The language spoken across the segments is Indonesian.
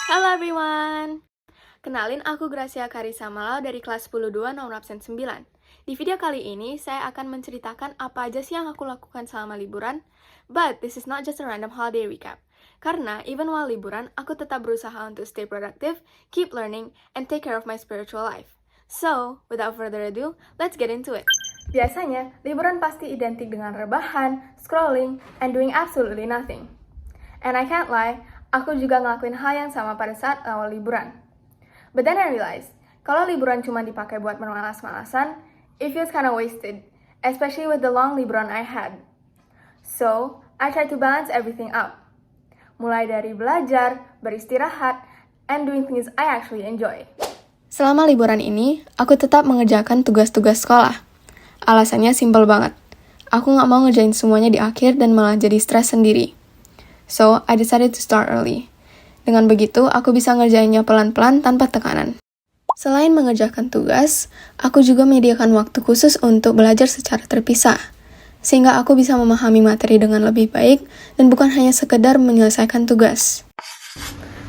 Halo everyone! Kenalin aku Gracia Karisa Mala dari kelas 10-2 nomor absen 9. Di video kali ini, saya akan menceritakan apa aja sih yang aku lakukan selama liburan. But this is not just a random holiday recap. Karena even while liburan, aku tetap berusaha untuk stay productive, keep learning, and take care of my spiritual life. So, without further ado, let's get into it. Biasanya, liburan pasti identik dengan rebahan, scrolling, and doing absolutely nothing. And I can't lie, aku juga ngelakuin hal yang sama pada saat awal liburan. But then I realized, kalau liburan cuma dipakai buat bermalas-malasan, it feels kinda wasted, especially with the long liburan I had. So, I try to balance everything out. Mulai dari belajar, beristirahat, and doing things I actually enjoy. Selama liburan ini, aku tetap mengerjakan tugas-tugas sekolah. Alasannya simple banget. Aku nggak mau ngerjain semuanya di akhir dan malah jadi stres sendiri. So, I decided to start early. Dengan begitu, aku bisa ngerjainnya pelan-pelan tanpa tekanan. Selain mengerjakan tugas, aku juga menyediakan waktu khusus untuk belajar secara terpisah, sehingga aku bisa memahami materi dengan lebih baik dan bukan hanya sekedar menyelesaikan tugas.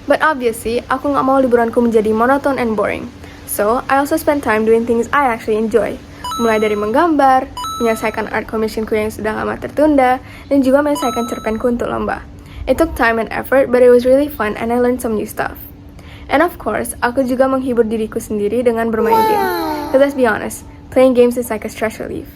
But obviously, aku nggak mau liburanku menjadi monoton and boring. So, I also spend time doing things I actually enjoy. Mulai dari menggambar, menyelesaikan art commissionku yang sudah lama tertunda, dan juga menyelesaikan cerpenku untuk lomba. It took time and effort, but it was really fun and I learned some new stuff. And of course, aku juga menghibur diriku sendiri dengan bermain game. Because let's be honest, playing games is like a stress relief.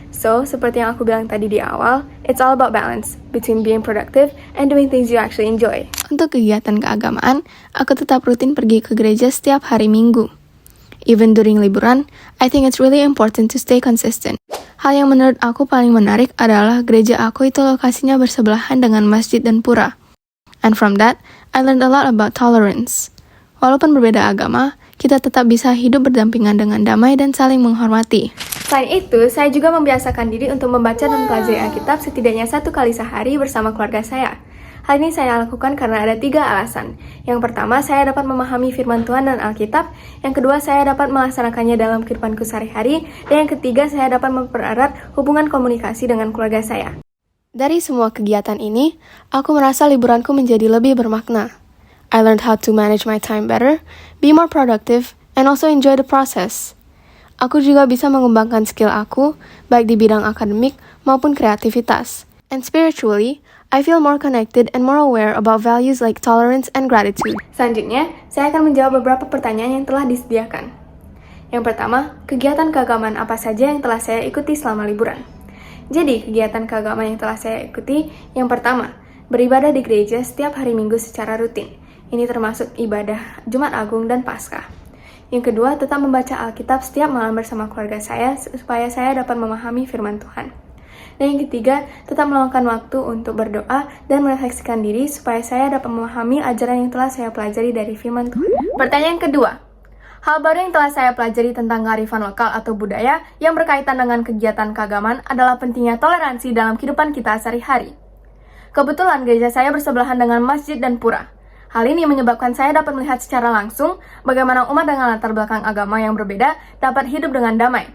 So, seperti yang aku bilang tadi di awal, it's all about balance between being productive and doing things you actually enjoy. Untuk kegiatan keagamaan, aku tetap rutin pergi ke gereja setiap hari Minggu. Even during liburan, I think it's really important to stay consistent. Hal yang menurut aku paling menarik adalah gereja aku itu lokasinya bersebelahan dengan masjid dan pura. And from that, I learned a lot about tolerance. Walaupun berbeda agama, kita tetap bisa hidup berdampingan dengan damai dan saling menghormati. Selain itu, saya juga membiasakan diri untuk membaca dan mempelajari Alkitab setidaknya 1 kali sehari bersama keluarga saya. Hal ini saya lakukan karena ada 3 alasan. Yang pertama, saya dapat memahami firman Tuhan dan Alkitab. Yang kedua, saya dapat melaksanakannya dalam kehidupanku sehari-hari. Dan yang ketiga, saya dapat mempererat hubungan komunikasi dengan keluarga saya. Dari semua kegiatan ini, aku merasa liburanku menjadi lebih bermakna. I learned how to manage my time better, be more productive, and also enjoy the process. Aku juga bisa mengembangkan skill aku, baik di bidang akademik maupun kreativitas. And spiritually, I feel more connected and more aware about values like tolerance and gratitude. Selanjutnya, saya akan menjawab beberapa pertanyaan yang telah disediakan. Yang pertama, kegiatan keagamaan apa saja yang telah saya ikuti selama liburan? Jadi, kegiatan keagamaan yang telah saya ikuti, yang pertama, beribadah di gereja setiap hari Minggu secara rutin. Ini termasuk ibadah Jumat Agung dan Paskah. Yang kedua, tetap membaca Alkitab setiap malam bersama keluarga saya supaya saya dapat memahami firman Tuhan. Dan yang ketiga, tetap meluangkan waktu untuk berdoa dan merefleksikan diri supaya saya dapat memahami ajaran yang telah saya pelajari dari firman Tuhan. Pertanyaan kedua, hal baru yang telah saya pelajari tentang kearifan lokal atau budaya yang berkaitan dengan kegiatan keagamaan adalah pentingnya toleransi dalam kehidupan kita sehari-hari. Kebetulan gereja saya bersebelahan dengan masjid dan pura. Hal ini menyebabkan saya dapat melihat secara langsung bagaimana umat dengan latar belakang agama yang berbeda dapat hidup dengan damai.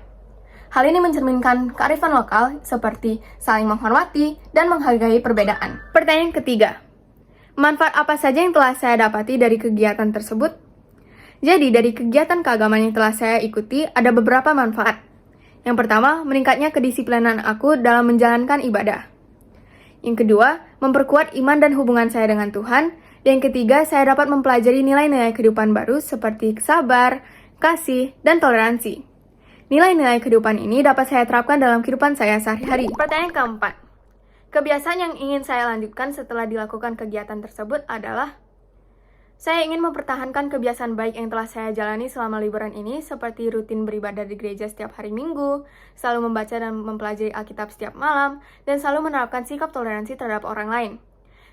Hal ini mencerminkan kearifan lokal seperti saling menghormati dan menghargai perbedaan. Pertanyaan ketiga, manfaat apa saja yang telah saya dapati dari kegiatan tersebut? Jadi, dari kegiatan keagamaan yang telah saya ikuti, ada beberapa manfaat. Yang pertama, meningkatnya kedisiplinan aku dalam menjalankan ibadah. Yang kedua, memperkuat iman dan hubungan saya dengan Tuhan. Dan yang ketiga, saya dapat mempelajari nilai-nilai kehidupan baru seperti sabar, kasih, dan toleransi. Nilai-nilai kehidupan ini dapat saya terapkan dalam kehidupan saya sehari-hari. Pertanyaan keempat, kebiasaan yang ingin saya lanjutkan setelah dilakukan kegiatan tersebut adalah saya ingin mempertahankan kebiasaan baik yang telah saya jalani selama liburan ini, seperti rutin beribadah di gereja setiap hari Minggu, selalu membaca dan mempelajari Alkitab setiap malam, dan selalu menerapkan sikap toleransi terhadap orang lain.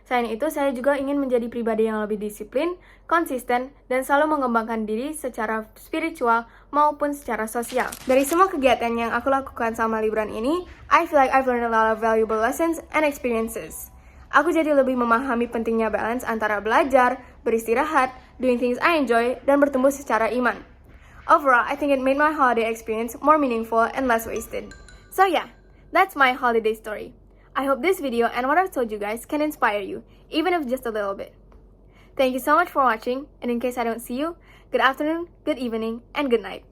Selain itu, saya juga ingin menjadi pribadi yang lebih disiplin, konsisten, dan selalu mengembangkan diri secara spiritual maupun secara sosial. Dari semua kegiatan yang aku lakukan selama liburan ini, I feel like I've learned a lot of valuable lessons and experiences. Aku jadi lebih memahami pentingnya balance antara belajar, beristirahat, doing things I enjoy, dan bertumbuh secara iman. Overall, I think it made my holiday experience more meaningful and less wasted. So yeah, that's my holiday story. I hope this video and what I've told you guys can inspire you, even if just a little bit. Thank you so much for watching, and in case I don't see you, good afternoon, good evening, and good night.